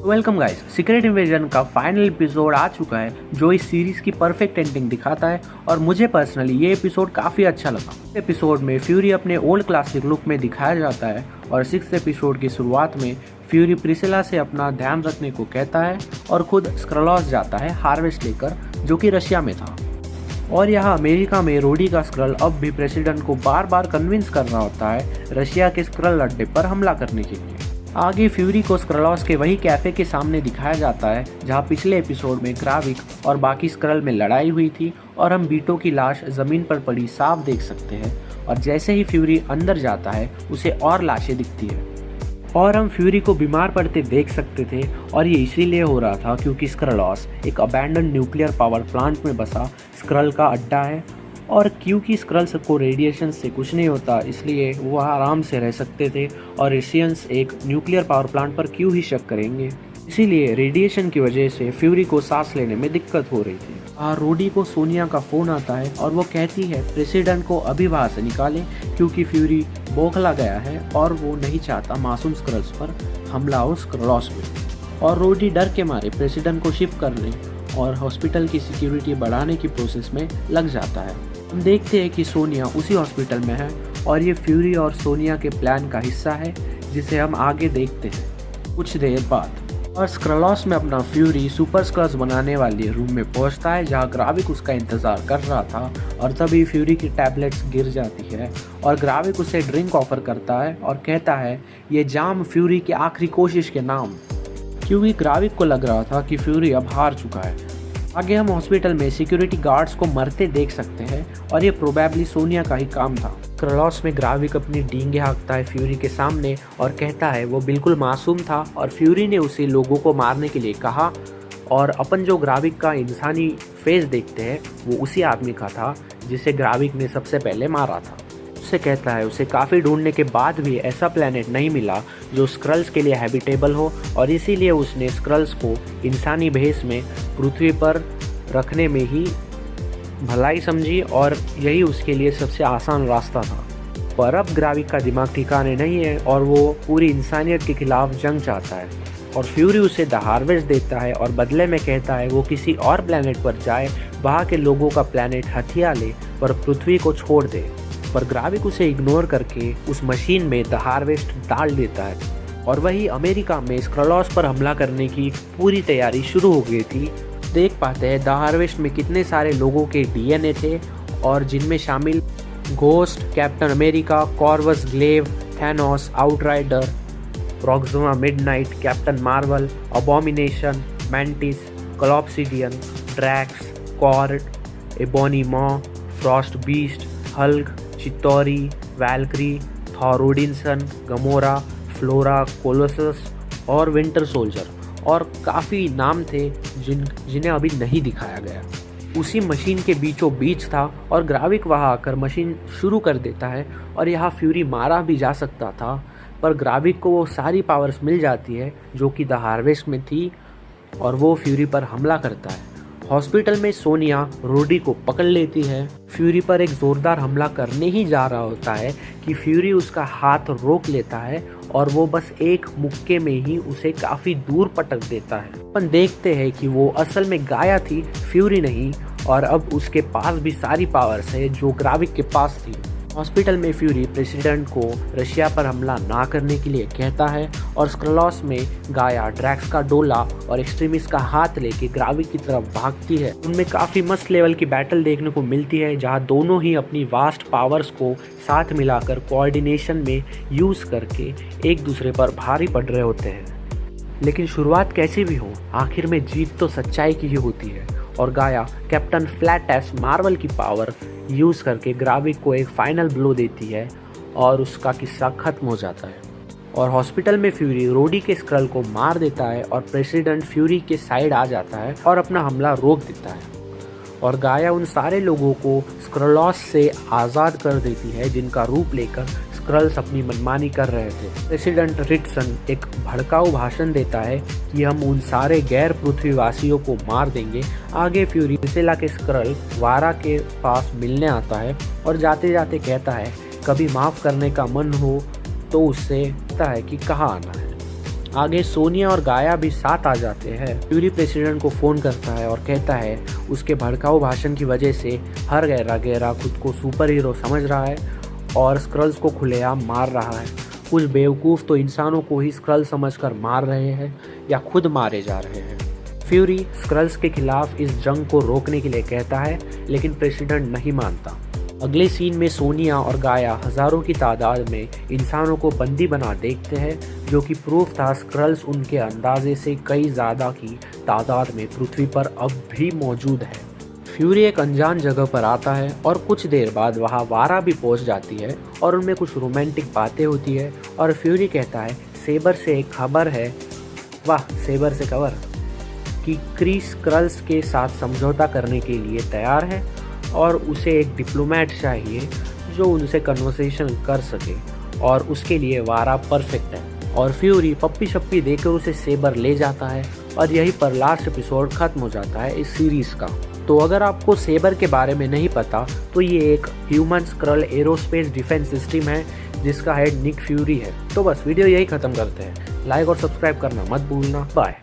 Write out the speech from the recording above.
Welcome guys, secret invasion का final episode आ चुका है जो इस सीरीज की परफेक्ट एंडिंग दिखाता है और मुझे पर्सनली ये एपिसोड काफ़ी अच्छा लगा। इस एपिसोड में फ्यूरी अपने ओल्ड क्लासिक लुक में दिखाया जाता है और 6th एपिसोड की शुरुआत में फ्यूरी प्रिसिला से अपना ध्यान रखने को कहता है और खुद स्क्रलॉस जाता है हार्वेस्ट लेकर, जो कि रशिया में था। और यहाँ अमेरिका में रोडी का स्क्रल अब भी प्रेसिडेंट को बार बार कन्विंस कर रहा होता है रशिया के स्क्रल अड्डे पर हमला करने के लिए। आगे फ्यूरी को स्क्रलॉस के वही कैफे के सामने दिखाया जाता है जहाँ पिछले एपिसोड में ग्राविक और बाकी स्क्रल में लड़ाई हुई थी और हम बीटो की लाश जमीन पर पड़ी साफ देख सकते हैं। और जैसे ही फ्यूरी अंदर जाता है उसे और लाशें दिखती है और हम फ्यूरी को बीमार पड़ते देख सकते थे। और ये इसीलिए हो रहा था क्योंकि स्क्रलॉस एक अबैंडन न्यूक्लियर पावर प्लांट में बसा स्क्रल का अड्डा है और क्योंकि स्क्रल्स को रेडिएशन से कुछ नहीं होता इसलिए वो आराम से रह सकते थे और रशियंस एक न्यूक्लियर पावर प्लांट पर क्यों ही शक करेंगे। इसीलिए रेडिएशन की वजह से फ्यूरी को सांस लेने में दिक्कत हो रही थी। रोडी को सोनिया का फ़ोन आता है और वो कहती है प्रेसिडेंट को अभी वहाँ से निकालें क्योंकि फ्यूरी बौखला गया है और वो नहीं चाहता मासूम स्क्रल्स पर हमला हो स्क्रलॉस में। और रोडी डर के मारे प्रेसिडेंट को शिफ्ट करने और हॉस्पिटल की सिक्योरिटी बढ़ाने की प्रोसेस में लग जाता है। हम देखते हैं कि सोनिया उसी हॉस्पिटल में है और ये फ्यूरी और सोनिया के प्लान का हिस्सा है जिसे हम आगे देखते हैं कुछ देर बाद। और स्क्रलॉस में अपना फ्यूरी सुपर स्क्रल्स बनाने वाले रूम में पहुंचता है जहां ग्राविक उसका इंतज़ार कर रहा था। और तभी फ्यूरी की टैबलेट्स गिर जाती है और ग्राविक उसे ड्रिंक ऑफर करता है और कहता है ये जाम फ्यूरी की आखिरी कोशिश के नाम, क्योंकि ग्राविक को लग रहा था कि फ्यूरी अब हार चुका है। आगे हम हॉस्पिटल में सिक्योरिटी गार्ड्स को मरते देख सकते हैं और ये प्रोबेबली सोनिया का ही काम था। स्क्रलॉस में ग्राविक अपनी डींगे हाँकता है फ्यूरी के सामने और कहता है वो बिल्कुल मासूम था और फ्यूरी ने उसे लोगों को मारने के लिए कहा। और अपन जो ग्राविक का इंसानी फेस देखते हैं वो उसी आदमी का था जिसे ग्राविक ने सबसे पहले मारा था। उससे कहता है उसे काफ़ी ढूंढने के बाद भी ऐसा प्लेनेट नहीं मिला जो स्क्रल्स के लिए हैबिटेबल हो और इसीलिए उसने स्क्रल्स को इंसानी भेष में पृथ्वी पर रखने में ही भलाई समझी और यही उसके लिए सबसे आसान रास्ता था। पर अब ग्राविक का दिमाग ठिकाने नहीं है और वो पूरी इंसानियत के खिलाफ जंग चाहता है और फ्यूरी उसे द हार्वेस्ट देता है और बदले में कहता है वो किसी और प्लेनेट पर जाए, वहाँ के लोगों का प्लेनेट हथिया ले पर पृथ्वी को छोड़ दे। पर ग्राविक उसे इग्नोर करके उस मशीन में द हार्वेस्ट डाल देता है और वही अमेरिका में स्क्रलॉस पर हमला करने की पूरी तैयारी शुरू हो गई थी। देख पाते हैं द हार्वेस्ट में कितने सारे लोगों के डीएनए थे और जिनमें शामिल Ghost, Captain America, Corvus Glaive, Thanos, Outrider, Proxima Midnight, Captain Marvel, Abomination, Mantis, Cull Obsidian, Drax, कॉर्ड, Ebony Maw, Frost Beast, Hulk, Chitauri, Valkyrie, Thor Odinson, Gamora, Flora, Colossus और विंटर सोल्जर और काफ़ी नाम थे जिन्हें अभी नहीं दिखाया गया। उसी मशीन के बीचों बीच था और ग्राविक वहाँ आकर मशीन शुरू कर देता है और यहाँ फ्यूरी मारा भी जा सकता था पर ग्राविक को वो सारी पावर्स मिल जाती है जो कि द हार्वेस्ट में थी और वो फ्यूरी पर हमला करता है। हॉस्पिटल में सोनिया रोडी को पकड़ लेती है। फ्यूरी पर एक जोरदार हमला करने ही जा रहा होता है कि फ्यूरी उसका हाथ रोक लेता है और वो बस एक मुक्के में ही उसे काफ़ी दूर पटक देता है। अपन देखते हैं कि वो असल में गाया थी, फ्यूरी नहीं, और अब उसके पास भी सारी पावर्स है जो ग्राविक के पास थी। हॉस्पिटल में फ्यूरी प्रेसिडेंट को रशिया पर हमला ना करने के लिए कहता है और स्क्रलॉस में गाया ड्रैक्स का डोला और एक्सट्रीमिस्ट का हाथ लेके ग्राविक की तरफ भागती है। उनमें काफ़ी मस्त लेवल की बैटल देखने को मिलती है जहां दोनों ही अपनी वास्ट पावर्स को साथ मिलाकर कोऑर्डिनेशन में यूज़ करके एक दूसरे पर भारी पड़ रहे होते हैं। लेकिन शुरुआत कैसी भी हो, आखिर में जीत तो सच्चाई की ही होती है और गाया कैप्टन फ्लैटस मार्वल की पावर यूज़ करके ग्राविक को एक फाइनल ब्लो देती है और उसका किस्सा खत्म हो जाता है। और हॉस्पिटल में फ्यूरी रोडी के स्क्रल को मार देता है और प्रेसिडेंट फ्यूरी के साइड आ जाता है और अपना हमला रोक देता है और गाया उन सारे लोगों को स्क्रलॉस से आज़ाद कर देती है जिनका रूप लेकर स्क्रल्स अपनी मनमानी कर रहे थे। प्रेसिडेंट रिटसन एक भड़काऊ भाषण देता है कि हम उन सारे गैर पृथ्वीवासियों को मार देंगे। आगे फ्यूरी प्रिसिला के स्क्रल वारा के पास मिलने आता है और जाते जाते कहता है कभी माफ़ करने का मन हो तो उससे कहता है कि कहाँ आना है। आगे सोनिया और गाया भी साथ आ जाते हैं। फ्यूरी प्रेसिडेंट को फ़ोन करता है और कहता है उसके भड़काऊ भाषण की वजह से हर गैरा खुद को सुपर हीरो समझ रहा है और स्क्रल्स को खुलेआम मार रहा है। कुछ बेवकूफ़ तो इंसानों को ही स्क्रल समझकर मार रहे हैं या खुद मारे जा रहे हैं। फ्यूरी स्क्रल्स के खिलाफ इस जंग को रोकने के लिए कहता है, लेकिन प्रेसिडेंट नहीं मानता। अगले सीन में सोनिया और गाया हज़ारों की तादाद में इंसानों को बंदी बना देखते हैं, जो कि प्रूफ था स्क्रल्स उनके अंदाजे से कई ज़्यादा की तादाद में पृथ्वी पर अब भी मौजूद है। फ्यूरी एक अनजान जगह पर आता है और कुछ देर बाद वहाँ वारा भी पहुँच जाती है और उनमें कुछ रोमांटिक बातें होती है और फ्यूरी कहता है सेबर से एक खबर है, वाह सेबर से खबर, कि क्रिस स्क्रल्स के साथ समझौता करने के लिए तैयार है और उसे एक डिप्लोमेट चाहिए जो उनसे कन्वर्सेशन कर सके और उसके लिए वारा परफेक्ट है। और फ्यूरी पप्पी शप्पी देकर उसे सेबर ले जाता है और यहीं पर लास्ट एपिसोड खत्म हो जाता है इस सीरीज़ का। तो अगर आपको सेबर के बारे में नहीं पता तो ये एक ह्यूमन स्क्रल एरोस्पेस डिफेंस सिस्टम है जिसका हेड निक फ्यूरी है। तो बस वीडियो यही ख़त्म करते हैं। लाइक और सब्सक्राइब करना मत भूलना। बाय।